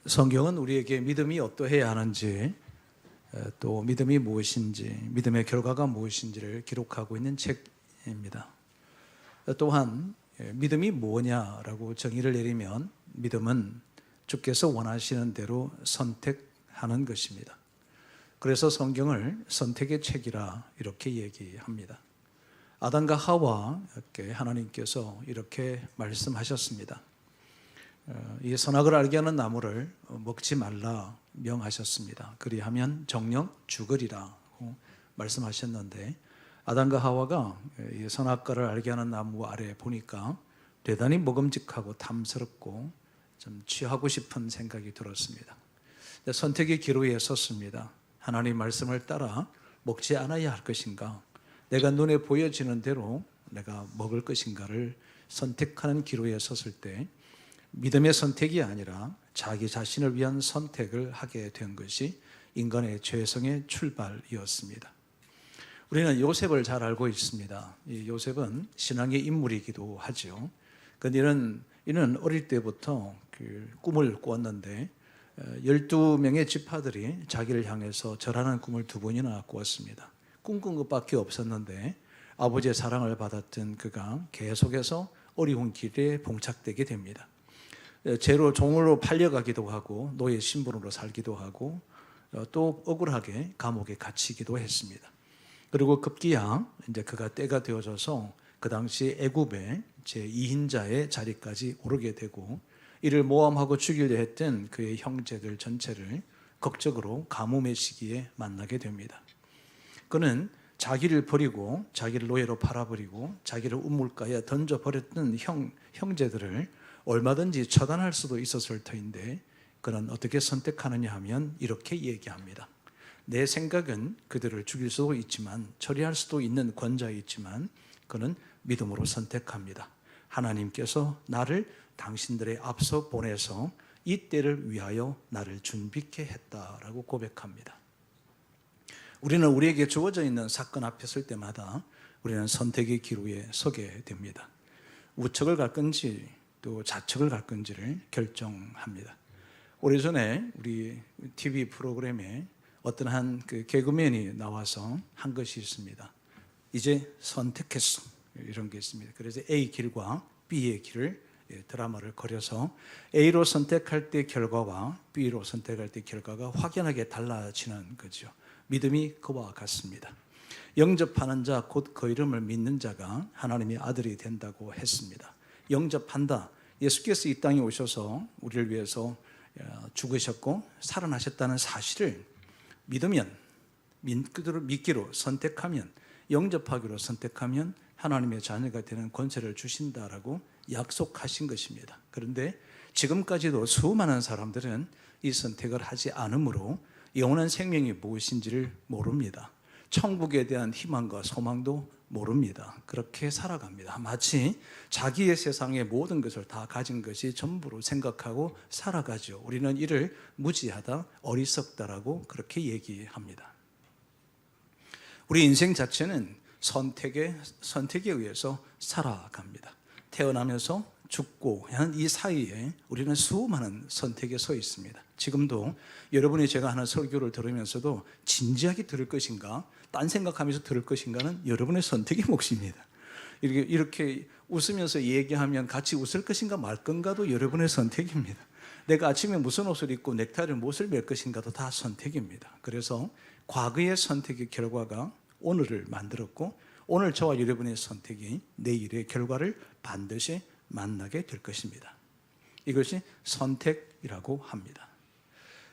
성경은 우리에게 믿음이 어떠해야 하는지, 또 믿음이 무엇인지, 믿음의 결과가 무엇인지를 기록하고 있는 책입니다. 또한 믿음이 뭐냐라고 정의를 내리면 믿음은 주께서 원하시는 대로 선택하는 것입니다. 그래서 성경을 선택의 책이라 이렇게 얘기합니다. 아담과 하와에게 하나님께서 이렇게 말씀하셨습니다. 이 선악을 알게 하는 나무를 먹지 말라 명하셨습니다. 그리하면 정녕 죽으리라고 말씀하셨는데, 아담과 하와가 이 선악과를 알게 하는 나무 아래 보니까 대단히 먹음직하고 탐스럽고 좀 취하고 싶은 생각이 들었습니다. 선택의 기로에 섰습니다. 하나님 말씀을 따라 먹지 않아야 할 것인가, 내가 눈에 보여지는 대로 내가 먹을 것인가를 선택하는 기로에 섰을 때 믿음의 선택이 아니라 자기 자신을 위한 선택을 하게 된 것이 인간의 죄성의 출발이었습니다. 우리는 요셉을 잘 알고 있습니다. 이 요셉은 신앙의 인물이기도 하죠. 그런데 이는 어릴 때부터 꿈을 꾸었는데 12명의 지파들이 자기를 향해서 절하는 꿈을 2번이나 꾸었습니다. 꿈꾼 것밖에 없었는데 아버지의 사랑을 받았던 그가 계속해서 어려운 길에 봉착되게 됩니다. 죄로 종으로 팔려가기도 하고 노예 신분으로 살기도 하고 또 억울하게 감옥에 갇히기도 했습니다. 그리고 급기야 이제 그가 때가 되어져서 그 당시 애굽의 제2인자의 자리까지 오르게 되고, 이를 모함하고 죽이려 했던 그의 형제들 전체를 극적으로 가뭄의 시기에 만나게 됩니다. 그는 자기를 버리고 자기를 노예로 팔아버리고 자기를 우물가에 던져버렸던 형제들을 얼마든지 처단할 수도 있었을 터인데, 그는 어떻게 선택하느냐 하면 이렇게 얘기합니다. 내 생각은 그들을 죽일 수도 있지만, 처리할 수도 있는 권좌에 있지만 그는 믿음으로 선택합니다. 하나님께서 나를 당신들의 앞서 보내서 이 때를 위하여 나를 준비케 했다라고 고백합니다. 우리는 우리에게 주어져 있는 사건 앞에 설 때마다 우리는 선택의 기로에 서게 됩니다. 우측을 갈 건지 또 좌측을 갈 건지를 결정합니다. 오래전에 우리 TV 프로그램에 어떤 한 개그맨이 나와서 한 것이 있습니다. 이제 선택했어, 이런 게 있습니다. 그래서 A 길과 B의 길을 드라마를 그려서 A로 선택할 때 결과와 B로 선택할 때 결과가 확연하게 달라지는 거죠. 믿음이 그와 같습니다. 영접하는 자 곧 그 이름을 믿는 자가 하나님의 아들이 된다고 했습니다. 영접한다. 예수께서 이 땅에 오셔서 우리를 위해서 죽으셨고 살아나셨다는 사실을 믿으면, 믿기로 선택하면, 영접하기로 선택하면 하나님의 자녀가 되는 권세를 주신다라고 약속하신 것입니다. 그런데 지금까지도 수많은 사람들은 이 선택을 하지 않으므로 영원한 생명이 무엇인지를 모릅니다. 천국에 대한 희망과 소망도 모릅니다. 그렇게 살아갑니다. 마치 자기의 세상의 모든 것을 다 가진 것이 전부로 생각하고 살아가죠. 우리는 이를 무지하다, 어리석다라고 그렇게 얘기합니다. 우리 인생 자체는 선택에 의해서 살아갑니다. 태어나면서 죽고 하는 이 사이에 우리는 수많은 선택에 서 있습니다. 지금도 여러분이 제가 하는 설교를 들으면서도 진지하게 들을 것인가, 딴 생각하면서 들을 것인가는 여러분의 선택의 몫입니다. 이렇게 웃으면서 얘기하면 같이 웃을 것인가 말 건가도 여러분의 선택입니다. 내가 아침에 무슨 옷을 입고 넥타이를 무엇을 맬 것인가도 다 선택입니다. 그래서 과거의 선택의 결과가 오늘을 만들었고, 오늘 저와 여러분의 선택이 내일의 결과를 반드시 만나게 될 것입니다. 이것이 선택이라고 합니다.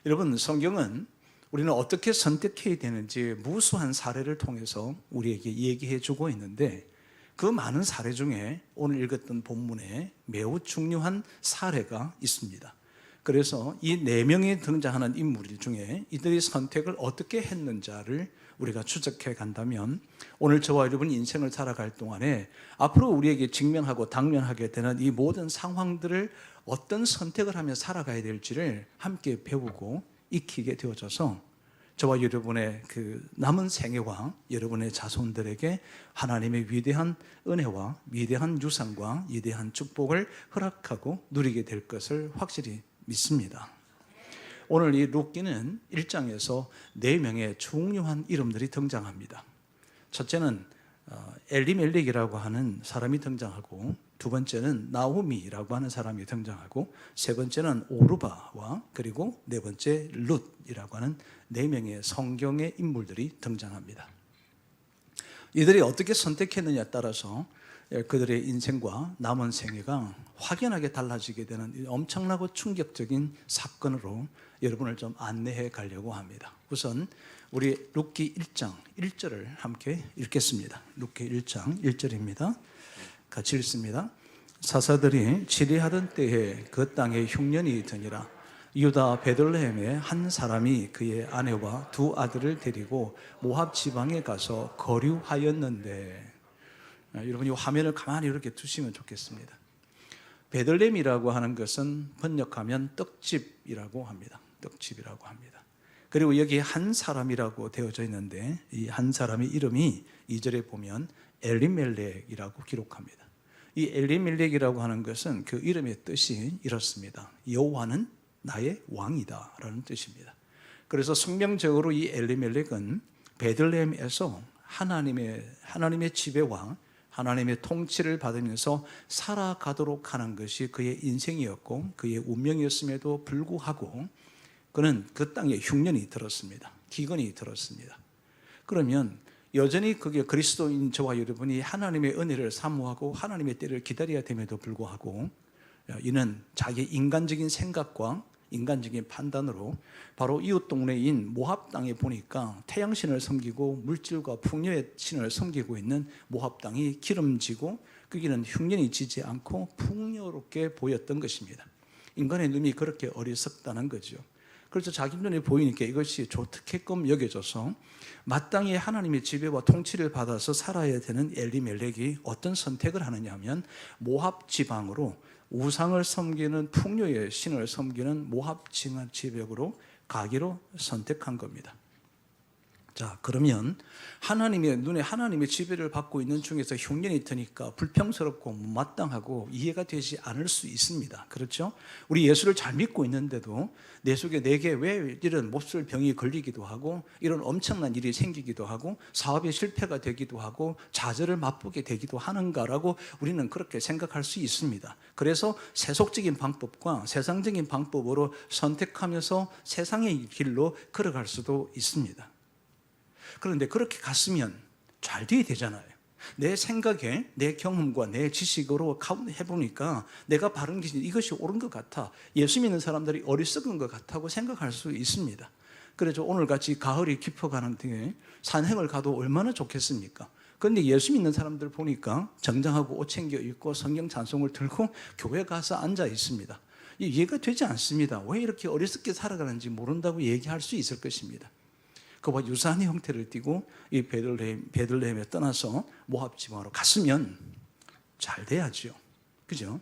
여러분, 성경은 우리는 어떻게 선택해야 되는지 무수한 사례를 통해서 우리에게 얘기해 주고 있는데, 그 많은 사례 중에 오늘 읽었던 본문에 매우 중요한 사례가 있습니다. 그래서 이 4명이 등장하는 인물 중에 이들이 선택을 어떻게 했는지를 우리가 추적해 간다면, 오늘 저와 여러분 인생을 살아갈 동안에 앞으로 우리에게 직면하고 당면하게 되는 이 모든 상황들을 어떤 선택을 하며 살아가야 될지를 함께 배우고 익히게 되어져서 저와 여러분의 그 남은 생애와 여러분의 자손들에게 하나님의 위대한 은혜와 위대한 유산과 위대한 축복을 허락하고 누리게 될 것을 확실히 믿습니다. 오늘 이 룻기는 1장에서 4명의 중요한 이름들이 등장합니다. 첫째는 엘리멜렉이라고 하는 사람이 등장하고, 두 번째는 나오미라고 하는 사람이 등장하고, 세 번째는 오르바와 그리고 네 번째 룻이라고 하는 4명의 성경의 인물들이 등장합니다. 이들이 어떻게 선택했느냐에 따라서 그들의 인생과 남은 생애가 확연하게 달라지게 되는 엄청나고 충격적인 사건으로 여러분을 좀 안내해 가려고 합니다. 우선 우리 룻기 1장 1절을 함께 읽겠습니다. 룻기 1장 1절입니다. 같이 읽습니다. 사사들이 치리하던 때에 그 땅에 흉년이 드니라. 유다 베들레헴의 한 사람이 그의 아내와 두 아들을 데리고 모압 지방에 가서 거류하였는데, 여러분 이 화면을 가만히 이렇게 두시면 좋겠습니다. 베들레헴이라고 하는 것은 번역하면 떡집이라고 합니다. 떡집이라고 합니다. 그리고 여기 한 사람이라고 되어져 있는데, 이 한 사람의 이름이 2절에 보면 엘리멜렉이라고 기록합니다. 이 엘리멜렉이라고 하는 것은 그 이름의 뜻이 이렇습니다. 여호와는 나의 왕이다 라는 뜻입니다. 그래서 성경적으로 이 엘리멜렉은 베들레헴에서 하나님의 지배와 하나님의 통치를 받으면서 살아가도록 하는 것이 그의 인생이었고 그의 운명이었음에도 불구하고 그는 그 땅에 흉년이 들었습니다. 기근이 들었습니다. 그러면 여전히 그게 그리스도인 저와 여러분이 하나님의 은혜를 사모하고 하나님의 때를 기다려야 됨에도 불구하고 이는 자기 인간적인 생각과 인간적인 판단으로 바로 이웃 동네인 모압 땅에 보니까 태양신을 섬기고 물질과 풍요의 신을 섬기고 있는 모압 땅이 기름지고 거기는 흉년이 지지 않고 풍요롭게 보였던 것입니다. 인간의 눈이 그렇게 어리석다는 거죠. 그래서 자기 눈에 보이니까 이것이 좋게끔 여겨져서 마땅히 하나님의 지배와 통치를 받아서 살아야 되는 엘리멜렉이 어떤 선택을 하느냐 하면 모압 지방으로 우상을 섬기는 풍요의 신을 섬기는 모압 지역으로 가기로 선택한 겁니다. 자, 그러면 하나님의 눈에 하나님의 지배를 받고 있는 중에서 흉년이 드니까 불평스럽고 마땅하고 이해가 되지 않을 수 있습니다. 그렇죠? 우리 예수를 잘 믿고 있는데도 내 속에 내게 왜 이런 몹쓸 병이 걸리기도 하고 이런 엄청난 일이 생기기도 하고 사업의 실패가 되기도 하고 좌절을 맛보게 되기도 하는가라고 우리는 그렇게 생각할 수 있습니다. 그래서 세속적인 방법과 세상적인 방법으로 선택하면서 세상의 길로 걸어갈 수도 있습니다. 그런데 그렇게 갔으면 잘 돼야 되잖아요. 내 생각에 내 경험과 내 지식으로 해보니까 내가 바른 길, 이것이 옳은 것 같아. 예수 믿는 사람들이 어리석은 것 같다고 생각할 수 있습니다. 그래서 오늘같이 가을이 깊어가는 등에 산행을 가도 얼마나 좋겠습니까? 그런데 예수 믿는 사람들 보니까 정장하고 옷 챙겨 입고 성경 찬송을 들고 교회 가서 앉아 있습니다. 이해가 되지 않습니다. 왜 이렇게 어리석게 살아가는지 모른다고 얘기할 수 있을 것입니다. 그와 유사한 형태를 띠고 이 베들레헴에 떠나서 모압 지방으로 갔으면 잘 돼야죠. 그죠?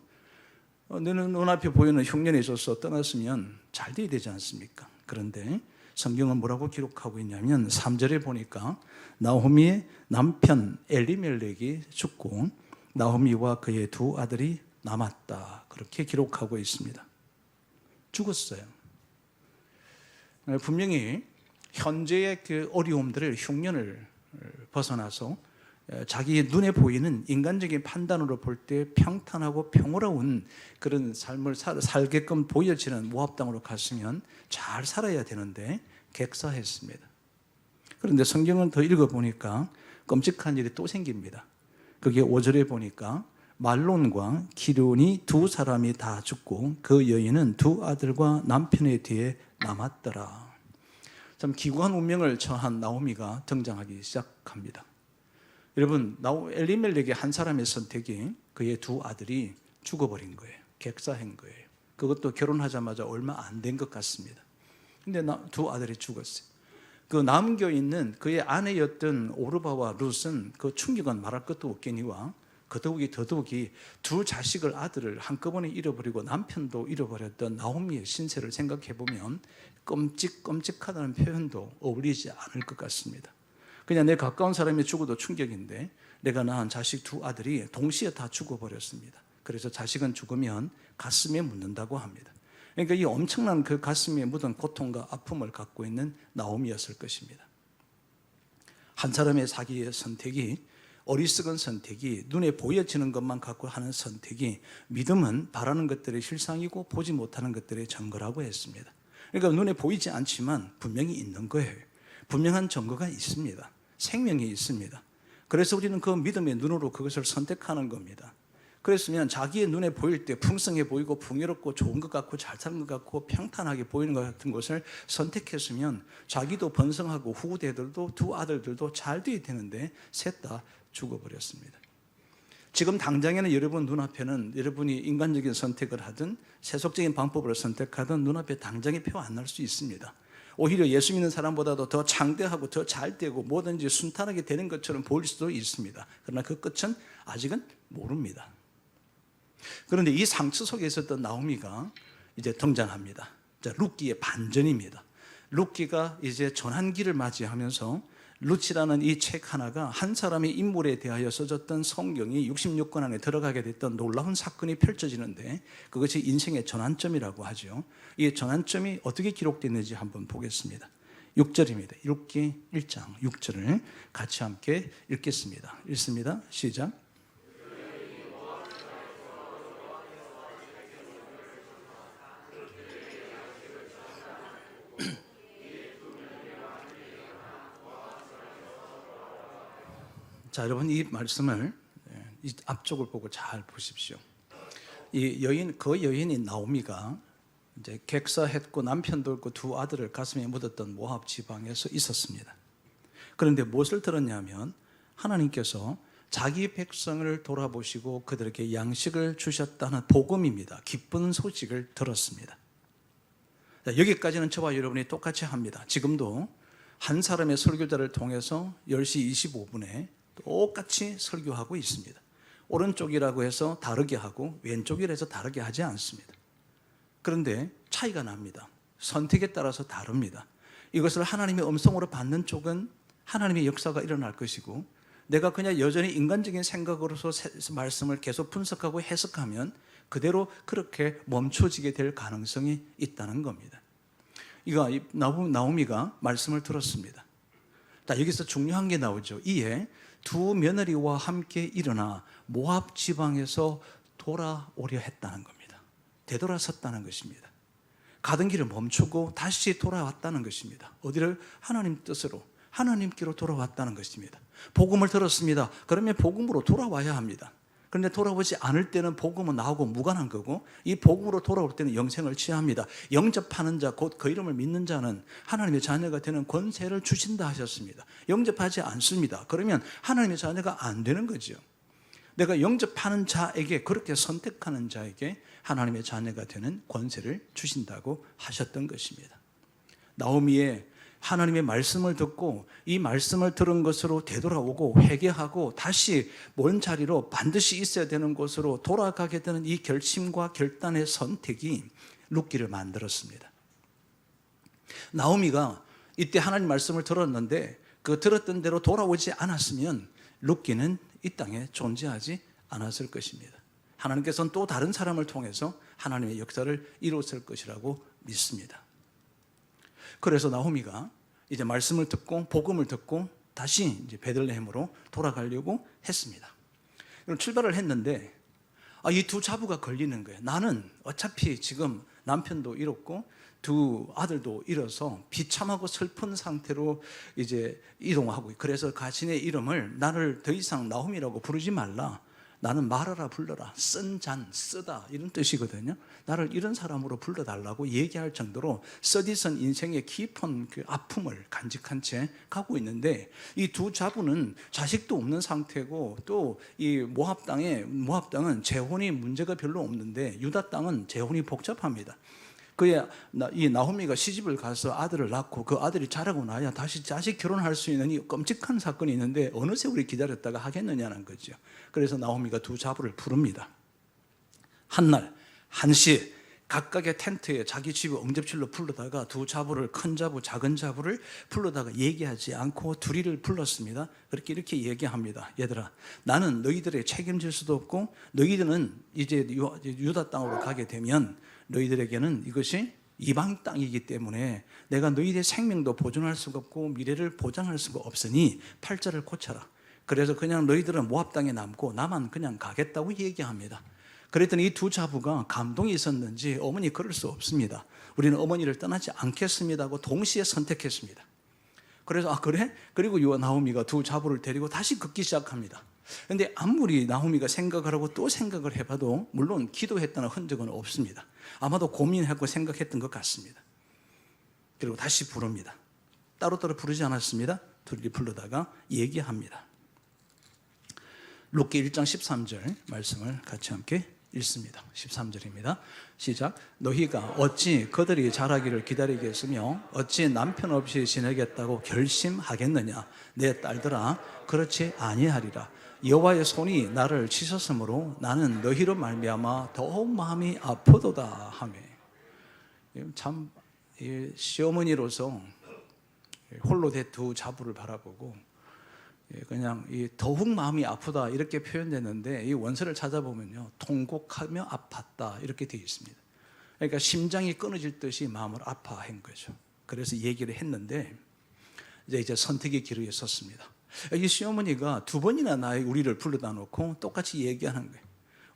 내 눈앞에 보이는 흉년이 있어서 떠났으면 잘 돼야 되지 않습니까? 그런데 성경은 뭐라고 기록하고 있냐면 3절에 보니까 나오미의 남편 엘리멜렉이 죽고 나오미와 그의 두 아들이 남았다. 그렇게 기록하고 있습니다. 죽었어요. 분명히 현재의 그 어려움들을 흉년을 벗어나서 자기 눈에 보이는 인간적인 판단으로 볼 때 평탄하고 평화로운 그런 삶을 살게끔 보여지는 모압 땅으로 갔으면 잘 살아야 되는데 객사했습니다. 그런데 성경을 더 읽어보니까 끔찍한 일이 또 생깁니다. 그게 5절에 보니까 말론과 기륜이 두 사람이 다 죽고 그 여인은 두 아들과 남편의 뒤에 남았더라. 참 기구한 운명을 처한 나오미가 등장하기 시작합니다. 여러분, 엘리멜렉의 한 사람의 선택이 그의 두 아들이 죽어버린 거예요. 객사한 거예요. 그것도 결혼하자마자 얼마 안 된 것 같습니다. 근데 두 아들이 죽었어요. 그 남겨있는 그의 아내였던 오르바와 룻은 그 충격은 말할 것도 없겠니와 더더욱이 두 자식을 아들을 한꺼번에 잃어버리고 남편도 잃어버렸던 나오미의 신세를 생각해보면 끔찍하다는 표현도 어울리지 않을 것 같습니다. 그냥 내 가까운 사람이 죽어도 충격인데 내가 낳은 자식 두 아들이 동시에 다 죽어버렸습니다. 그래서 자식은 죽으면 가슴에 묻는다고 합니다. 그러니까 이 엄청난 그 가슴에 묻은 고통과 아픔을 갖고 있는 나오미였을 것입니다. 한 사람의 자기의 선택이, 어리석은 선택이, 눈에 보여지는 것만 갖고 하는 선택이, 믿음은 바라는 것들의 실상이고 보지 못하는 것들의 증거라고 했습니다. 그러니까 눈에 보이지 않지만 분명히 있는 거예요. 분명한 증거가 있습니다. 생명이 있습니다. 그래서 우리는 그 믿음의 눈으로 그것을 선택하는 겁니다. 그랬으면 자기의 눈에 보일 때 풍성해 보이고 풍요롭고 좋은 것 같고 잘 사는 것 같고 평탄하게 보이는 것 같은 것을 선택했으면 자기도 번성하고 후대들도 두 아들들도 잘 돼야 되는데 셋 다 죽어버렸습니다. 지금 당장에는 여러분 눈앞에는 여러분이 인간적인 선택을 하든 세속적인 방법을 선택하든 눈앞에 당장에 표 안 날 수 있습니다. 오히려 예수 믿는 사람보다도 더 장대하고 더 잘 되고 뭐든지 순탄하게 되는 것처럼 보일 수도 있습니다. 그러나 그 끝은 아직은 모릅니다. 그런데 이 상처 속에 있었던 나오미가 이제 등장합니다. 룻기의 반전입니다. 룻기가 이제 전환기를 맞이하면서 룻이라는 이 책 하나가 한 사람의 인물에 대하여 써졌던 성경이 66권 안에 들어가게 됐던 놀라운 사건이 펼쳐지는데 그것이 인생의 전환점이라고 하죠. 이 전환점이 어떻게 기록됐는지 한번 보겠습니다. 6절입니다. 룻기 1장 6절을 같이 함께 읽겠습니다. 읽습니다. 시작. 자, 여러분 이 말씀을 이 앞쪽을 보고 잘 보십시오. 이 여인, 그 여인인 나오미가 이제 객사했고 남편도 없고 두 아들을 가슴에 묻었던 모압 지방에서 있었습니다. 그런데 무엇을 들었냐면 하나님께서 자기 백성을 돌아보시고 그들에게 양식을 주셨다는 복음입니다. 기쁜 소식을 들었습니다. 자, 여기까지는 저와 여러분이 똑같이 합니다. 지금도 한 사람의 설교자를 통해서 10시 25분에 똑같이 설교하고 있습니다. 오른쪽이라고 해서 다르게 하고 왼쪽이라 해서 다르게 하지 않습니다. 그런데 차이가 납니다. 선택에 따라서 다릅니다. 이것을 하나님의 음성으로 받는 쪽은 하나님의 역사가 일어날 것이고, 내가 그냥 여전히 인간적인 생각으로서 말씀을 계속 분석하고 해석하면 그대로 그렇게 멈춰지게 될 가능성이 있다는 겁니다. 이거 나오미가 말씀을 들었습니다. 자, 여기서 중요한 게 나오죠. 이에 두 며느리와 함께 일어나 모압 지방에서 돌아오려 했다는 겁니다. 되돌아섰다는 것입니다. 가던 길을 멈추고 다시 돌아왔다는 것입니다. 어디를? 하나님 뜻으로, 하나님께로 돌아왔다는 것입니다. 복음을 들었습니다. 그러면 복음으로 돌아와야 합니다. 그런데 돌아오지 않을 때는 복음은 나오고 무관한 거고, 이 복음으로 돌아올 때는 영생을 취합니다. 영접하는 자, 곧 그 이름을 믿는 자는 하나님의 자녀가 되는 권세를 주신다 하셨습니다. 영접하지 않습니다. 그러면 하나님의 자녀가 안 되는 거죠. 내가 영접하는 자에게, 그렇게 선택하는 자에게 하나님의 자녀가 되는 권세를 주신다고 하셨던 것입니다. 나오미의 하나님의 말씀을 듣고 이 말씀을 들은 것으로 되돌아오고 회개하고 다시 먼 자리로 반드시 있어야 되는 곳으로 돌아가게 되는 이 결심과 결단의 선택이 룻기를 만들었습니다. 나오미가 이때 하나님 말씀을 들었는데 그 들었던 대로 돌아오지 않았으면 룻기는 이 땅에 존재하지 않았을 것입니다. 하나님께서는 또 다른 사람을 통해서 하나님의 역사를 이루었을 것이라고 믿습니다. 그래서 나오미가 이제 말씀을 듣고 복음을 듣고 다시 이제 베들레헴으로 돌아가려고 했습니다. 그럼 출발을 했는데 이 두 자부가 걸리는 거예요. 나는 어차피 지금 남편도 잃었고 두 아들도 잃어서 비참하고 슬픈 상태로 이제 이동하고, 그래서 자신의 이름을 나를 더 이상 나오미라고 부르지 말라. 나는 말하라 불러라. 쓴 잔, 쓰다 이런 뜻이거든요. 나를 이런 사람으로 불러달라고 얘기할 정도로 써디선 인생의 깊은 그 아픔을 간직한 채 가고 있는데, 이 두 자부는 자식도 없는 상태고 또 이 모압 땅은 재혼이 문제가 별로 없는데 유다 땅은 재혼이 복잡합니다. 이 나오미가 시집을 가서 아들을 낳고 그 아들이 자라고 나야 다시 자식 결혼할 수 있는 이 끔찍한 사건이 있는데 어느 세월이 기다렸다가 하겠느냐는 거죠. 그래서 나오미가 두 자부를 부릅니다. 한날 한시 각각의 텐트에 자기 집의 응접실로 불러다가 두 자부를, 큰 자부, 작은 자부를 불러다가 얘기하지 않고 둘이를 불렀습니다. 이렇게 얘기합니다. 얘들아, 나는 너희들의 책임질 수도 없고 너희들은 이제 유다 땅으로 가게 되면 너희들에게는 이것이 이방 땅이기 때문에 내가 너희들의 생명도 보존할 수가 없고 미래를 보장할 수가 없으니 팔자를 고쳐라. 그래서 그냥 너희들은 모압 땅에 남고 나만 그냥 가겠다고 얘기합니다. 그랬더니 이 두 자부가 감동이 있었는지 어머니 그럴 수 없습니다. 우리는 어머니를 떠나지 않겠습니다 하고 동시에 선택했습니다. 그래서 그래? 그리고 나오미가 두 자부를 데리고 다시 걷기 시작합니다. 그런데 아무리 나오미가 생각을 하고 또 생각을 해봐도 물론 기도했다는 흔적은 없습니다. 아마도 고민하고 생각했던 것 같습니다. 그리고 다시 부릅니다. 따로따로 부르지 않았습니다. 둘이 부르다가 얘기합니다. 룻기 1장 13절 말씀을 같이 함께 읽습니다. 13절입니다. 시작. 너희가 어찌 그들이 자라기를 기다리겠으며 어찌 남편 없이 지내겠다고 결심하겠느냐. 내 딸들아 그렇지 아니하리라. 여호와의 손이 나를 치셨으므로 나는 너희로 말미암아 더욱 마음이 아프도다 하매. 참 시어머니로서 홀로 된 두 자부를 바라보고 그냥 더욱 마음이 아프다 이렇게 표현되는데 이 원서를 찾아보면요 통곡하며 아팠다 이렇게 되어 있습니다. 그러니까 심장이 끊어질 듯이 마음을 아파한 거죠. 그래서 얘기를 했는데 이제 선택의 기로에 섰습니다. 이 시어머니가 두 번이나 우리를 불러다 놓고 똑같이 얘기하는 거예요.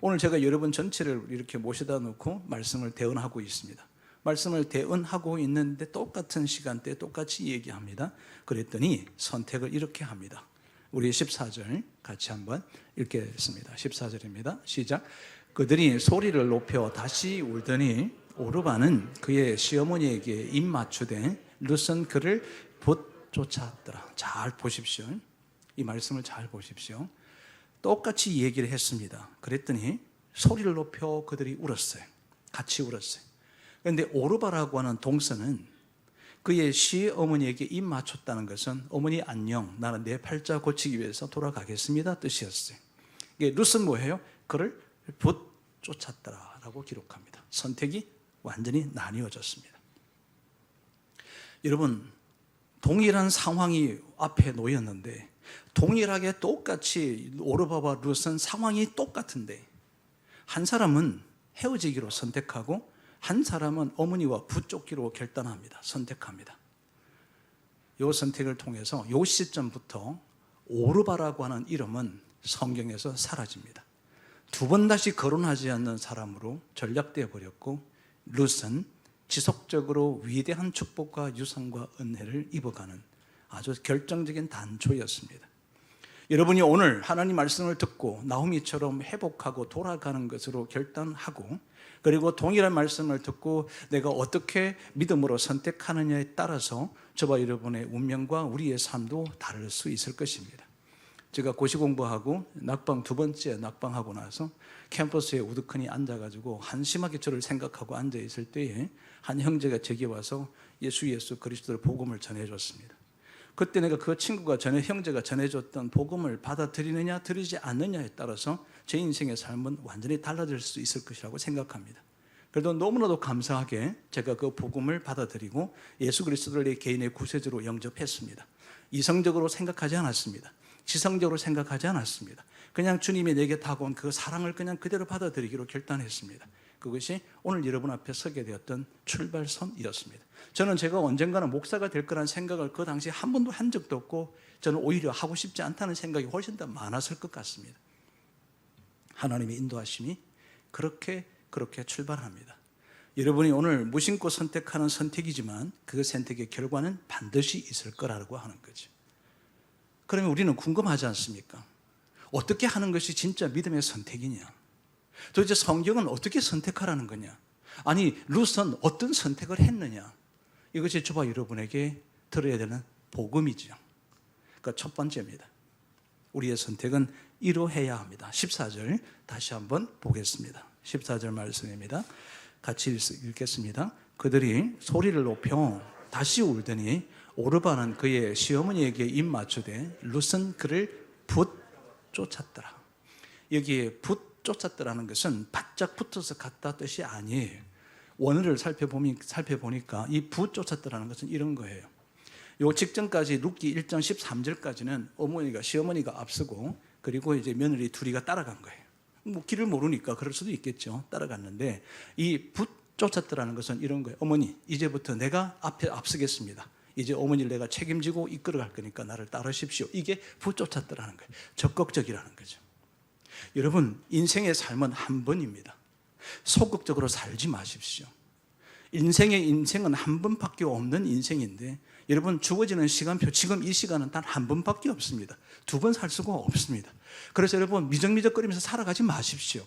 오늘 제가 여러분 전체를 이렇게 모셔다 놓고 말씀을 대언하고 있습니다. 말씀을 대언하고 있는데 똑같은 시간대에 똑같이 얘기합니다. 그랬더니 선택을 이렇게 합니다. 우리 14절 같이 한번 읽겠습니다. 14절입니다. 시작. 그들이 소리를 높여 다시 울더니 오르바는 그의 시어머니에게 입 맞추되 룻은 그를 봇 쫓아왔더라. 잘 보십시오. 이 말씀을 잘 보십시오. 똑같이 얘기를 했습니다. 그랬더니 소리를 높여 그들이 울었어요. 같이 울었어요. 그런데 오르바라고 하는 동서는 그의 시어머니에게 입 맞췄다는 것은 어머니 안녕 나는 내 팔자 고치기 위해서 돌아가겠습니다 뜻이었어요. 룻은 뭐예요? 그를 봇 쫓았더라라고 기록합니다. 선택이 완전히 나뉘어졌습니다. 여러분 동일한 상황이 앞에 놓였는데 동일하게 똑같이 오르바와 룻은 상황이 똑같은데 한 사람은 헤어지기로 선택하고 한 사람은 어머니와 붙쫓기로 결단합니다. 선택합니다. 이 선택을 통해서 이 시점부터 오르바라고 하는 이름은 성경에서 사라집니다. 두 번 다시 거론하지 않는 사람으로 전락되어 버렸고 룻은 지속적으로 위대한 축복과 유산과 은혜를 입어가는 아주 결정적인 단초였습니다. 여러분이 오늘 하나님 말씀을 듣고 나오미처럼 회복하고 돌아가는 것으로 결단하고 그리고 동일한 말씀을 듣고 내가 어떻게 믿음으로 선택하느냐에 따라서 저와 여러분의 운명과 우리의 삶도 다를 수 있을 것입니다. 제가 고시 공부하고 낙방 두 번째 낙방하고 나서 캠퍼스에 우두커니 앉아가지고 한심하게 저를 생각하고 앉아있을 때에 한 형제가 제게 와서 예수 그리스도의 복음을 전해줬습니다. 그때 내가 그 친구가 형제가 전해줬던 복음을 받아들이느냐 들이지 않느냐에 따라서 제 인생의 삶은 완전히 달라질 수 있을 것이라고 생각합니다. 그래도 너무나도 감사하게 제가 그 복음을 받아들이고 예수 그리스도를 내 개인의 구세주로 영접했습니다. 이성적으로 생각하지 않았습니다. 지성적으로 생각하지 않았습니다. 그냥 주님이 내게 다가온 그 사랑을 그냥 그대로 받아들이기로 결단했습니다. 그것이 오늘 여러분 앞에 서게 되었던 출발선이었습니다. 저는 제가 언젠가는 목사가 될 거라는 생각을 그 당시에 한 번도 한 적도 없고 저는 오히려 하고 싶지 않다는 생각이 훨씬 더 많았을 것 같습니다. 하나님의 인도하심이 그렇게 출발합니다. 여러분이 오늘 무심코 선택하는 선택이지만 그 선택의 결과는 반드시 있을 거라고 하는 거죠. 그러면 우리는 궁금하지 않습니까? 어떻게 하는 것이 진짜 믿음의 선택이냐? 도대체 성경은 어떻게 선택하라는 거냐? 아니 룻은 어떤 선택을 했느냐? 이것이 저와 여러분에게 들어야 되는 복음이죠. 그러니까 첫 번째입니다. 우리의 선택은 이러해야 합니다. 14절 다시 한번 보겠습니다. 14절 말씀입니다. 같이 읽겠습니다. 그들이 소리를 높여 다시 울더니 오르바는 그의 시어머니에게 입 맞추되 룻은 그를 붙 쫓았더라. 여기에 붙 쫓았더라는 것은 바짝 붙어서 갔다 뜻이 아니에요. 원어를 살펴보니까 이 붙 쫓았더라는 것은 이런 거예요. 요 직전까지 룻기 1장 13절까지는 시어머니가 앞서고 그리고 이제 며느리 둘이가 따라간 거예요. 길을 모르니까 그럴 수도 있겠죠. 따라갔는데 이 붙 쫓았더라는 것은 이런 거예요. 어머니, 이제부터 내가 앞에 앞서겠습니다. 이제 어머니를 내가 책임지고 이끌어갈 거니까 나를 따르십시오. 이게 붙쫓았더라는 거예요. 적극적이라는 거죠. 여러분, 인생의 삶은 한 번입니다. 소극적으로 살지 마십시오. 인생은 한 번밖에 없는 인생인데, 여러분, 주어지는 시간표, 지금 이 시간은 단 한 번밖에 없습니다. 두 번 살 수가 없습니다. 그래서 여러분, 미적미적거리면서 살아가지 마십시오.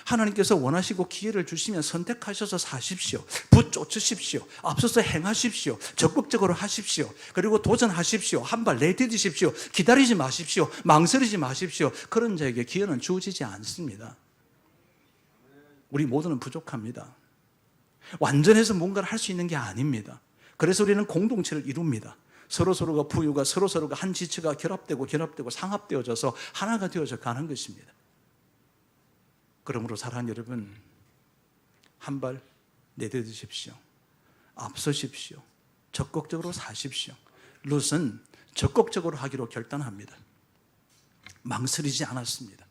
하나님께서 원하시고 기회를 주시면 선택하셔서 사십시오. 붙쫓으십시오. 앞서서 행하십시오. 적극적으로 하십시오. 그리고 도전하십시오. 한 발 내디디십시오. 기다리지 마십시오. 망설이지 마십시오. 그런 자에게 기회는 주어지지 않습니다. 우리 모두는 부족합니다. 완전해서 뭔가를 할 수 있는 게 아닙니다. 그래서 우리는 공동체를 이룹니다. 서로서로가 부유가 서로서로가 한 지체가 결합되고 상합되어져서 하나가 되어져 가는 것입니다. 그러므로 사랑하는 여러분, 한 발 내딛으십시오. 앞서십시오. 적극적으로 사십시오. 룻은 적극적으로 하기로 결단합니다. 망설이지 않았습니다.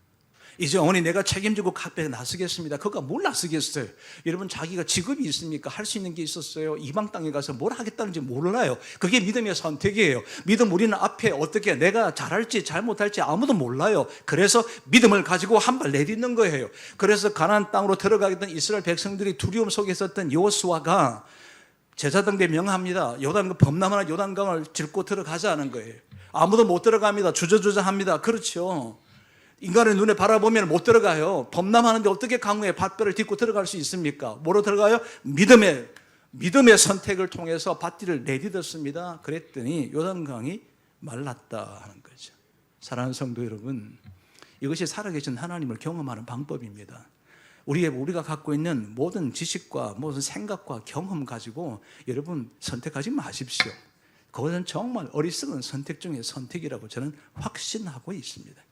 이제 어머니 내가 책임지고 카페에 나서겠습니다. 그가 뭘 나서겠어요? 여러분, 자기가 직업이 있습니까? 할 수 있는 게 있었어요? 이방 땅에 가서 뭘 하겠다는지 몰라요. 그게 믿음의 선택이에요. 믿음, 우리는 앞에 어떻게 내가 잘할지 잘못할지 아무도 몰라요. 그래서 믿음을 가지고 한 발 내딛는 거예요. 그래서 가나안 땅으로 들어가겠던 이스라엘 백성들이 두려움 속에 있었던 여호수아가 제사장들에 명합니다. 범람한 요단강을 짚고 들어가자는 거예요. 아무도 못 들어갑니다. 주저주저합니다. 그렇죠. 인간의 눈에 바라보면 못 들어가요. 범람하는데 어떻게 강우의 밧뼈를 딛고 들어갈 수 있습니까? 뭐로 들어가요? 믿음의 선택을 통해서 밧띠를 내딛었습니다. 그랬더니 요단강이 말랐다 하는 거죠. 사랑하는 성도 여러분, 이것이 살아계신 하나님을 경험하는 방법입니다. 우리가 갖고 있는 모든 지식과 모든 생각과 경험 가지고 여러분 선택하지 마십시오. 그것은 정말 어리석은 선택 중에 선택이라고 저는 확신하고 있습니다.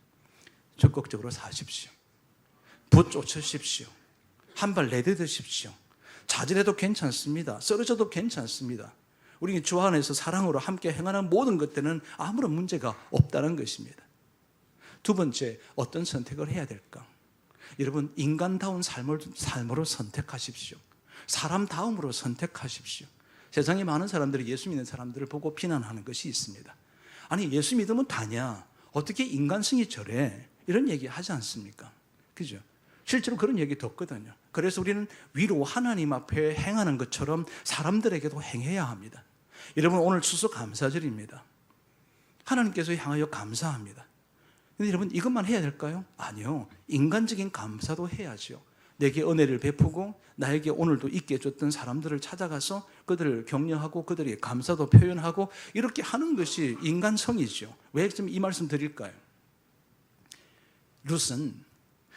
적극적으로 사십시오. 붙쫓으십시오. 한 발 내딛으십시오. 좌절해도 괜찮습니다. 쓰러져도 괜찮습니다. 우리 주 안에서 사랑으로 함께 행하는 모든 것들은 아무런 문제가 없다는 것입니다. 두 번째, 어떤 선택을 해야 될까? 여러분, 인간다운 삶으로 선택하십시오. 사람다움으로 선택하십시오. 세상에 많은 사람들이 예수 믿는 사람들을 보고 비난하는 것이 있습니다. 아니, 예수 믿으면 다냐? 어떻게 인간성이 저래? 이런 얘기 하지 않습니까? 그죠? 실제로 그런 얘기 듣거든요. 그래서 우리는 위로 하나님 앞에 행하는 것처럼 사람들에게도 행해야 합니다. 여러분, 오늘 추수감사절입니다. 하나님께서 향하여 감사합니다. 근데 여러분, 이것만 해야 될까요? 아니요. 인간적인 감사도 해야죠. 내게 은혜를 베푸고 나에게 오늘도 있게 해줬던 사람들을 찾아가서 그들을 격려하고 그들이 감사도 표현하고 이렇게 하는 것이 인간성이죠. 왜 좀 이 말씀 드릴까요? 룻은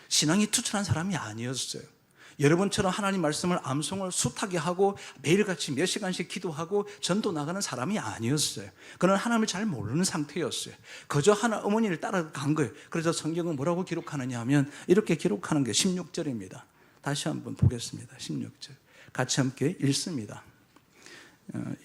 신앙이 투철한 사람이 아니었어요. 여러분처럼 하나님 말씀을 암송을 숱하게 하고 매일같이 몇 시간씩 기도하고 전도 나가는 사람이 아니었어요. 그는 하나님을 잘 모르는 상태였어요. 그저 어머니를 따라간 거예요. 그래서 성경은 뭐라고 기록하느냐 하면 이렇게 기록하는 게 16절입니다. 다시 한번 보겠습니다. 16절 같이 함께 읽습니다.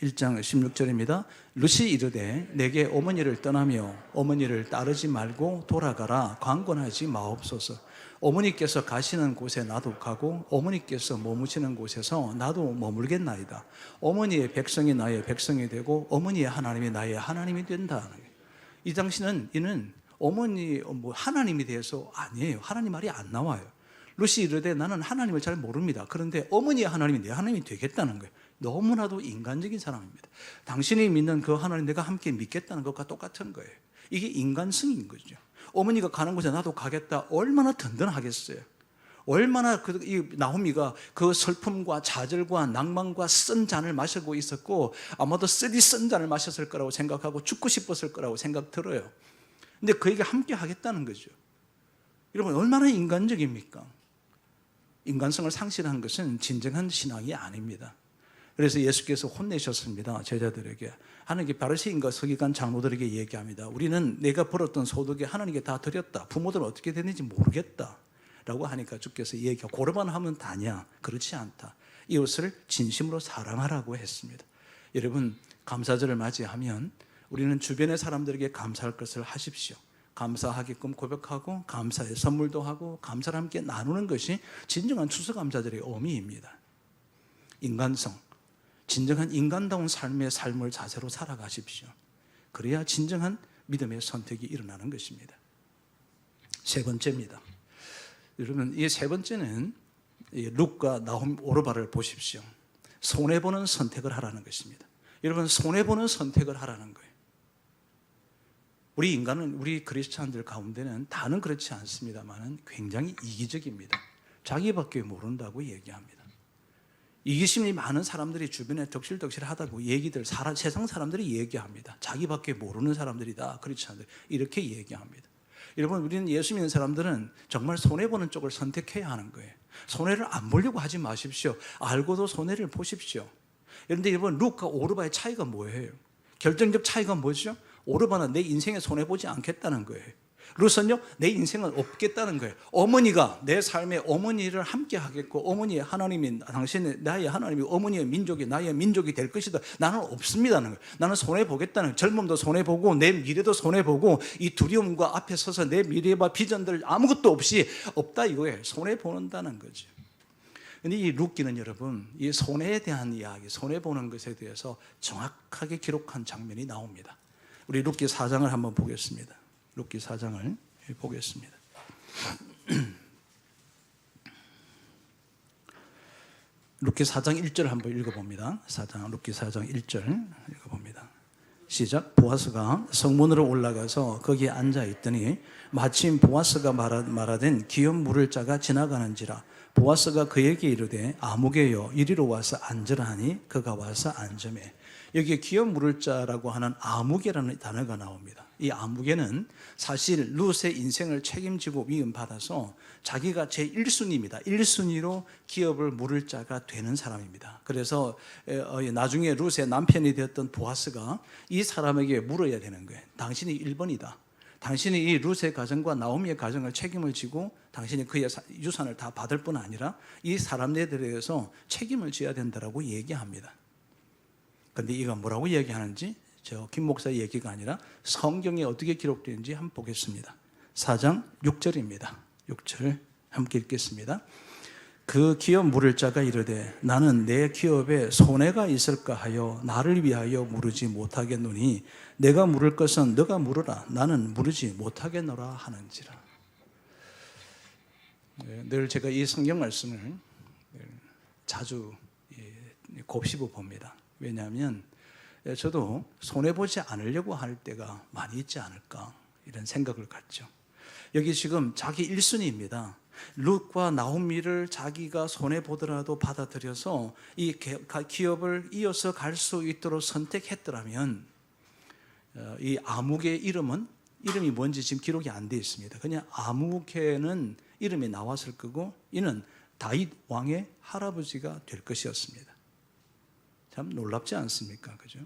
1장 16절입니다. 룻이 이르되 내게 어머니를 떠나며 어머니를 따르지 말고 돌아가라. 강권하지 마옵소서. 어머니께서 가시는 곳에 나도 가고 어머니께서 머무시는 곳에서 나도 머물겠나이다. 어머니의 백성이 나의 백성이 되고 어머니의 하나님이 나의 하나님이 된다. 이 당시는 이는 어머니 하나님이 대해서 아니에요. 하나님 말이 안 나와요. 룻이 이르되 나는 하나님을 잘 모릅니다. 그런데 어머니의 하나님이 내 하나님이 되겠다는 거예요. 너무나도 인간적인 사람입니다. 당신이 믿는 그 하나님 내가 함께 믿겠다는 것과 똑같은 거예요. 이게 인간성인 거죠. 어머니가 가는 곳에 나도 가겠다. 얼마나 든든하겠어요. 얼마나 이 나오미가 그 슬픔과 좌절과 낭만과 쓴 잔을 마시고 있었고 아마도 쓰디 쓴 잔을 마셨을 거라고 생각하고 죽고 싶었을 거라고 생각 들어요. 근데 그에게 함께 하겠다는 거죠. 여러분, 얼마나 인간적입니까? 인간성을 상실한 것은 진정한 신앙이 아닙니다. 그래서 예수께서 혼내셨습니다. 제자들에게. 하나님께 바리새인과 서기관 장로들에게 얘기합니다. 우리는 내가 벌었던 소득에 하나님께 다 드렸다. 부모들은 어떻게 됐는지 모르겠다 라고 하니까 주께서 얘기하고 고르만 하면 다냐? 그렇지 않다. 이웃을 진심으로 사랑하라고 했습니다. 여러분, 감사절을 맞이하면 우리는 주변의 사람들에게 감사할 것을 하십시오. 감사하게끔 고백하고 감사의 선물도 하고 감사를 함께 나누는 것이 진정한 추수감사절의 의미입니다. 인간성, 진정한 인간다운 삶의 삶을 자세로 살아가십시오. 그래야 진정한 믿음의 선택이 일어나는 것입니다. 세 번째입니다. 여러분, 이 세 번째는 룻과 나홈 오르바를 보십시오. 손해보는 선택을 하라는 것입니다. 여러분, 손해보는 선택을 하라는 거예요. 우리 인간은, 우리 크리스찬들 가운데는 다는 그렇지 않습니다만 굉장히 이기적입니다. 자기밖에 모른다고 얘기합니다. 이기심이 많은 사람들이 주변에 덕실덕실하다고 세상 사람들이 얘기합니다. 자기밖에 모르는 사람들이다, 크리스찬들 이렇게 얘기합니다. 여러분, 우리는 예수 믿는 사람들은 정말 손해보는 쪽을 선택해야 하는 거예요. 손해를 안 보려고 하지 마십시오. 알고도 손해를 보십시오. 그런데 여러분, 룻과 오르바의 차이가 뭐예요? 결정적 차이가 뭐죠? 오르바는 내 인생에 손해보지 않겠다는 거예요. 룻은요, 내 인생은 없겠다는 거예요. 어머니가 내 삶에 어머니를 함께 하겠고, 어머니의 하나님이, 당신의, 나의 하나님이 어머니의 민족이 나의 민족이 될 것이다. 나는 없습니다는 거예요. 나는 손해보겠다는 거예요. 젊음도 손해보고 내 미래도 손해보고 이 두려움과 앞에 서서 내 미래와 비전들 아무것도 없이 없다 이거예요. 손해보는다는 거죠. 근데 이 룻기는 여러분, 이 손해에 대한 이야기, 손해보는 것에 대해서 정확하게 기록한 장면이 나옵니다. 우리 룻기 4장을 한번 보겠습니다. 룻기 4장을 보겠습니다. 룻기 4장 1절 한번 읽어봅니다. 룻기 4장 1절 읽어봅니다. 시작. 보아스가 성문으로 올라가서 거기에 앉아있더니 마침 보아스가 말하된 기업 물을 자가 지나가는지라. 보아스가 그에게 이르되 아무개여 이리로 와서 앉으라 하니 그가 와서 앉으매. 여기에 기업 물을 자라고 하는 아무개라는 단어가 나옵니다. 이 아무개는 사실 룻의 인생을 책임지고 위임받아서 자기가 제1순위입니다. 1순위로 기업을 물을 자가 되는 사람입니다. 그래서 나중에 룻의 남편이 되었던 보아스가 이 사람에게 물어야 되는 거예요. 당신이 1번이다. 당신이 이 룻의 가정과 나오미의 가정을 책임을 지고 당신이 그의 유산을 다 받을 뿐 아니라 이 사람들에 대해서 책임을 져야 된다고 얘기합니다. 그런데 이가 뭐라고 얘기하는지 김 목사의 얘기가 아니라 성경에 어떻게 기록되는지 한번 보겠습니다. 4장 6절입니다. 6절 함께 읽겠습니다. 그 기업 물을 자가 이르되 나는 내 기업에 손해가 있을까 하여 나를 위하여 물으지 못하겠노니 내가 물을 것은 너가 물으라 나는 물으지 못하겠노라 하는지라. 늘 제가 이 성경 말씀을 자주 곱씹어 봅니다. 왜냐하면 저도 손해보지 않으려고 할 때가 많이 있지 않을까 이런 생각을 갖죠. 여기 지금 자기 1순위입니다. 룻과 나홈미를 자기가 손해보더라도 받아들여서 이 기업을 이어서 갈 수 있도록 선택했더라면 이 아무개의 이름이 뭔지 지금 기록이 안 되어 있습니다. 그냥 아무개는 이름이 나왔을 거고 이는 다윗 왕의 할아버지가 될 것이었습니다. 참 놀랍지 않습니까? 그죠?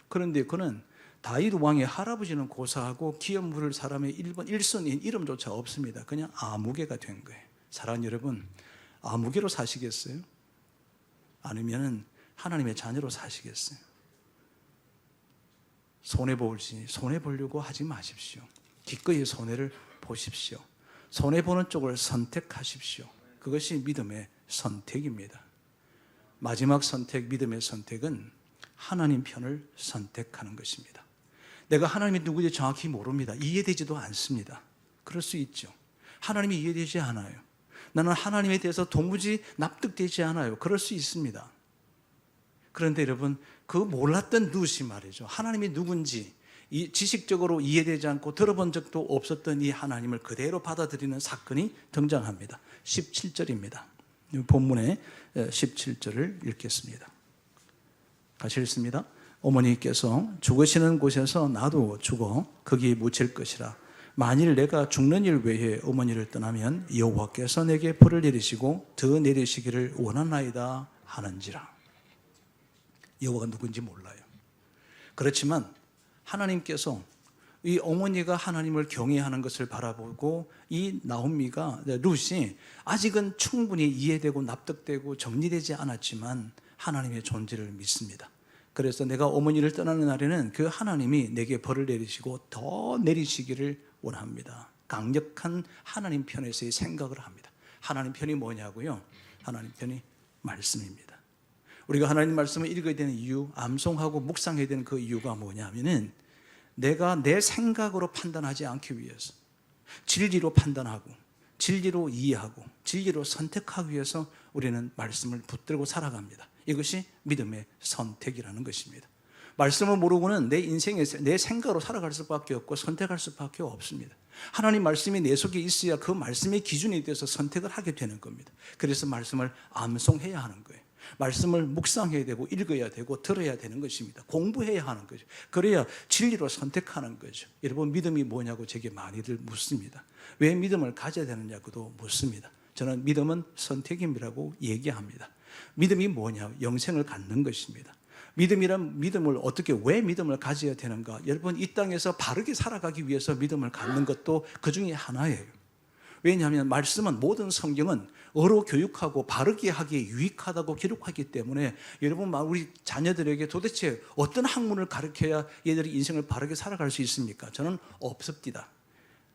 그런데 그는 다윗 왕의 할아버지는 고사하고 기업 물을 사람의 1순위인 이름조차 없습니다. 그냥 아무개가 된 거예요. 사랑하는 여러분, 아무개로 사시겠어요? 아니면 하나님의 자녀로 사시겠어요? 손해보려고 하지 마십시오. 기꺼이 손해를 보십시오. 손해보는 쪽을 선택하십시오. 그것이 믿음의 선택입니다. 마지막 선택, 믿음의 선택은 하나님 편을 선택하는 것입니다. 내가 하나님이 누구인지 정확히 모릅니다. 이해되지도 않습니다. 그럴 수 있죠. 하나님이 이해되지 않아요. 나는 하나님에 대해서 도무지 납득되지 않아요. 그럴 수 있습니다. 그런데 여러분, 그 몰랐던 룻이 말이죠. 하나님이 누군지 지식적으로 이해되지 않고 들어본 적도 없었던 이 하나님을 그대로 받아들이는 사건이 등장합니다. 17절입니다. 본문의 17절을 읽겠습니다. 같이 읽습니다. 어머니께서 죽으시는 곳에서 나도 죽어 거기 묻힐 것이라. 만일 내가 죽는 일 외에 어머니를 떠나면 여호와께서 내게 벌을 내리시고 더 내리시기를 원하나이다 하는지라. 여호와가 누군지 몰라요. 그렇지만 하나님께서 이 어머니가 하나님을 경외하는 것을 바라보고 이 나홈미가 룻이 아직은 충분히 이해되고 납득되고 정리되지 않았지만 하나님의 존재를 믿습니다. 그래서 내가 어머니를 떠나는 날에는 그 하나님이 내게 벌을 내리시고 더 내리시기를 원합니다. 강력한 하나님 편에서의 생각을 합니다. 하나님 편이 뭐냐고요? 하나님 편이 말씀입니다. 우리가 하나님 말씀을 읽어야 되는 이유, 암송하고 묵상해야 되는 그 이유가 뭐냐면은 내가 내 생각으로 판단하지 않기 위해서, 진리로 판단하고 진리로 이해하고 진리로 선택하기 위해서 우리는 말씀을 붙들고 살아갑니다. 이것이 믿음의 선택이라는 것입니다. 말씀을 모르고는 내 인생에서 내 생각으로 살아갈 수밖에 없고 선택할 수밖에 없습니다. 하나님 말씀이 내 속에 있어야 그 말씀의 기준에 대해서 선택을 하게 되는 겁니다. 그래서 말씀을 암송해야 하는 거예요. 말씀을 묵상해야 되고 읽어야 되고 들어야 되는 것입니다. 공부해야 하는 거죠. 그래야 진리로 선택하는 거죠. 여러분, 믿음이 뭐냐고 제게 많이들 묻습니다. 왜 믿음을 가져야 되느냐고도 묻습니다. 저는 믿음은 선택임이라고 얘기합니다. 믿음이 뭐냐? 영생을 갖는 것입니다. 믿음이란 믿음을 어떻게, 왜 믿음을 가져야 되는가? 여러분, 이 땅에서 바르게 살아가기 위해서 믿음을 갖는 것도 그 중에 하나예요. 왜냐하면 말씀은, 모든 성경은 어로 교육하고 바르게 하기에 유익하다고 기록하기 때문에 여러분, 우리 자녀들에게 도대체 어떤 학문을 가르쳐야 얘들이 인생을 바르게 살아갈 수 있습니까? 저는 없습니다.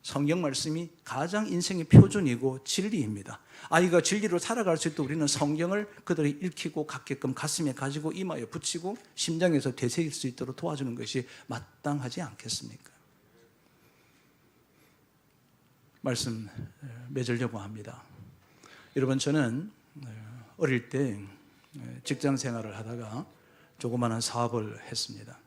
성경 말씀이 가장 인생의 표준이고 진리입니다. 아이가 진리로 살아갈 수 있도록 우리는 성경을 그들이 읽히고 갖게끔 가슴에 가지고 이마에 붙이고 심장에서 되새길 수 있도록 도와주는 것이 마땅하지 않겠습니까? 말씀 맺으려고 합니다. 여러분, 저는 어릴 때 직장 생활을 하다가 조그마한 사업을 했습니다.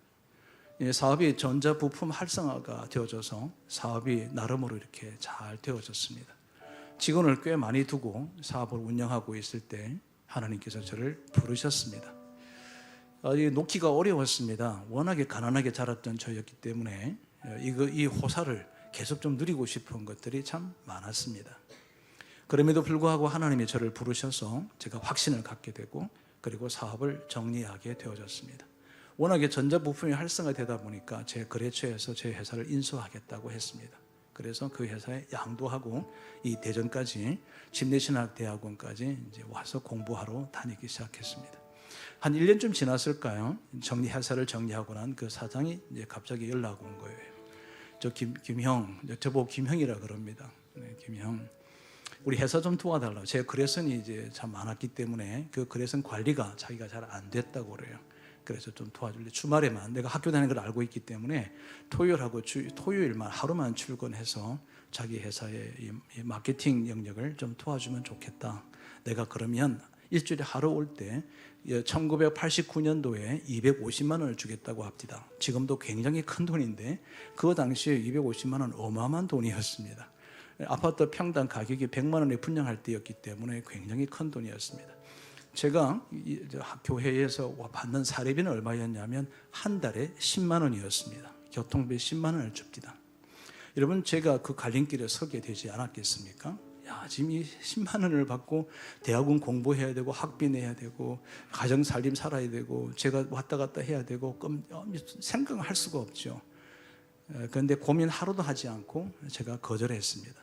사업이 전자부품 활성화가 되어져서 사업이 나름으로 이렇게 잘 되어졌습니다. 직원을 꽤 많이 두고 사업을 운영하고 있을 때 하나님께서 저를 부르셨습니다. 놓기가 어려웠습니다. 워낙에 가난하게 자랐던 저였기 때문에 이 호사를 계속 좀 누리고 싶은 것들이 참 많았습니다. 그럼에도 불구하고 하나님이 저를 부르셔서 제가 확신을 갖게 되고, 그리고 사업을 정리하게 되어졌습니다. 워낙에 전자부품이 활성화되다 보니까 제 거래처에서 제 회사를 인수하겠다고 했습니다. 그래서 그 회사에 양도하고 이 대전까지 침례신학대학원까지 이제 와서 공부하러 다니기 시작했습니다. 한 1년쯤 지났을까요? 회사를 정리하고 난 그 사장이 이제 갑자기 연락 온 거예요. 저 김형, 저보고 김형이라 그럽니다. 네, 김형, 우리 회사 좀 도와달라고. 제 거래선이 이제 참 많았기 때문에 그 거래선 관리가 자기가 잘 안 됐다고 그래요. 그래서 좀 도와줄래? 주말에만, 내가 학교 다니는 걸 알고 있기 때문에 토요일만 하루만 출근해서 자기 회사의 이 마케팅 영역을 좀 도와주면 좋겠다. 내가 그러면 일주일에 하루 올 때 1989년도에 250만 원을 주겠다고 합니다. 지금도 굉장히 큰 돈인데 그 당시에 250만 원 어마어마한 돈이었습니다. 아파트 평당 가격이 100만 원에 분양할 때였기 때문에 굉장히 큰 돈이었습니다. 제가 교회에서 받는 사례비는 얼마였냐면 한 달에 10만 원이었습니다. 교통비 10만 원을 줍니다. 여러분, 제가 그 갈림길에 서게 되지 않았겠습니까? 지금 이 10만 원을 받고 대학원 공부해야 되고 학비 내야 되고 가정 살림 살아야 되고 제가 왔다 갔다 해야 되고 생각할 수가 없죠. 그런데 고민 하루도 하지 않고 제가 거절했습니다.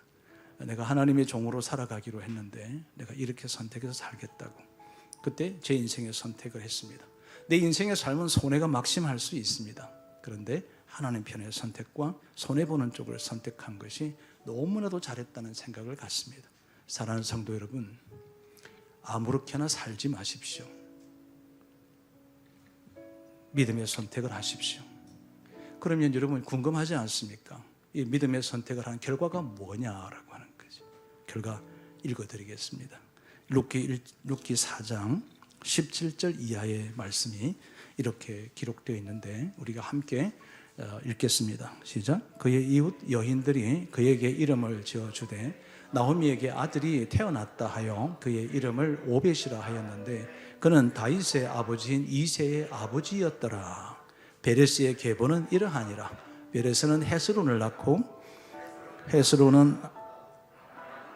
내가 하나님의 종으로 살아가기로 했는데 내가 이렇게 선택해서 살겠다고. 그때 제 인생의 선택을 했습니다. 내 인생의 삶은 손해가 막심할 수 있습니다. 그런데 하나님 편의 선택과 손해보는 쪽을 선택한 것이 너무나도 잘했다는 생각을 갖습니다. 사랑하는 성도 여러분, 아무렇게나 살지 마십시오. 믿음의 선택을 하십시오. 그러면 여러분 궁금하지 않습니까? 이 믿음의 선택을 한 결과가 뭐냐라고 하는 거죠. 결과 읽어드리겠습니다. 룻기 4장 17절 이하의 말씀이 이렇게 기록되어 있는데 우리가 함께 읽겠습니다. 시작. 그의 이웃 여인들이 그에게 이름을 지어주되 나오미에게 아들이 태어났다 하여 그의 이름을 오벳이라 하였는데 그는 다윗의 아버지인 이새의 아버지였더라. 베레스의 계보는 이러하니라. 베레스는 헤스론을 낳고 헤스론은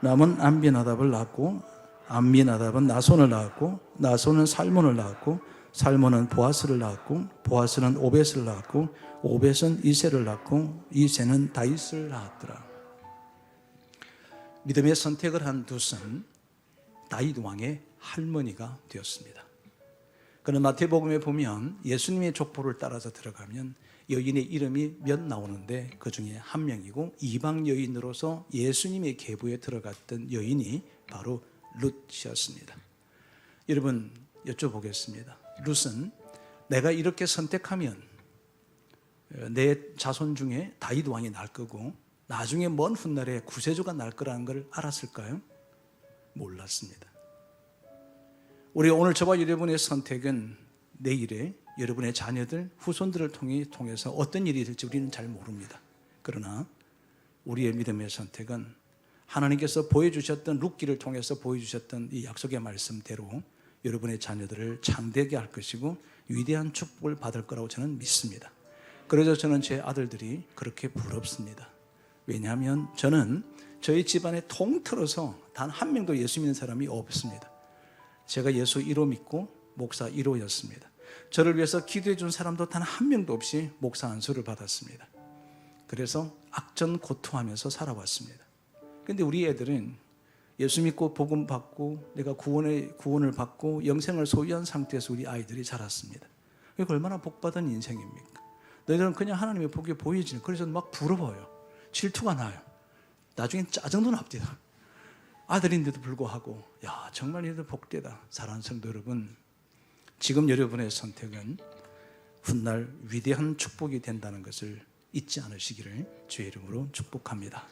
남은 암비나답을 낳고 암미나답은 나손을 낳았고 나손은 살몬을 낳았고 살몬은 보아스를 낳았고 보아스는 오벳을 낳았고 오벳은 이새를 낳고 이새는 다윗을 낳았더라. 믿음의 선택을 한 룻은 다윗 왕의 할머니가 되었습니다. 그는 마태복음에 보면 예수님의 족보를 따라서 들어가면 여인의 이름이 몇 나오는데 그 중에 한 명이고 이방 여인으로서 예수님의 계보에 들어갔던 여인이 바로 룻이었습니다. 여러분, 여쭤보겠습니다. 룻은 내가 이렇게 선택하면 내 자손 중에 다윗 왕이 날 거고 나중에 먼 훗날에 구세주가 날 거라는 걸 알았을까요? 몰랐습니다. 우리 오늘 저와 여러분의 선택은 내일에 여러분의 자녀들, 후손들을 통해서 어떤 일이 될지 우리는 잘 모릅니다. 그러나 우리의 믿음의 선택은 하나님께서 보여주셨던 룻기를 통해서 보여주셨던 이 약속의 말씀대로 여러분의 자녀들을 창대하게 할 것이고 위대한 축복을 받을 거라고 저는 믿습니다. 그래서 저는 제 아들들이 그렇게 부럽습니다. 왜냐하면 저는 저희 집안에 통틀어서 단 한 명도 예수 믿는 사람이 없습니다. 제가 예수 1호 믿고 목사 1호였습니다. 저를 위해서 기도해 준 사람도 단 한 명도 없이 목사 안수를 받았습니다. 그래서 악전고투하면서 살아왔습니다. 근데 우리 애들은 예수 믿고 복음 받고 내가 구원을 받고 영생을 소유한 상태에서 우리 아이들이 자랐습니다. 이거 얼마나 복받은 인생입니까? 너희들은 그냥 하나님의 복이 보여지는, 그래서 막 부러워요. 질투가 나요. 나중엔 짜증도 납니다. 아들인데도 불구하고 야 정말 얘들 복되다. 사랑하는 성도 여러분, 지금 여러분의 선택은 훗날 위대한 축복이 된다는 것을 잊지 않으시기를 주의 이름으로 축복합니다.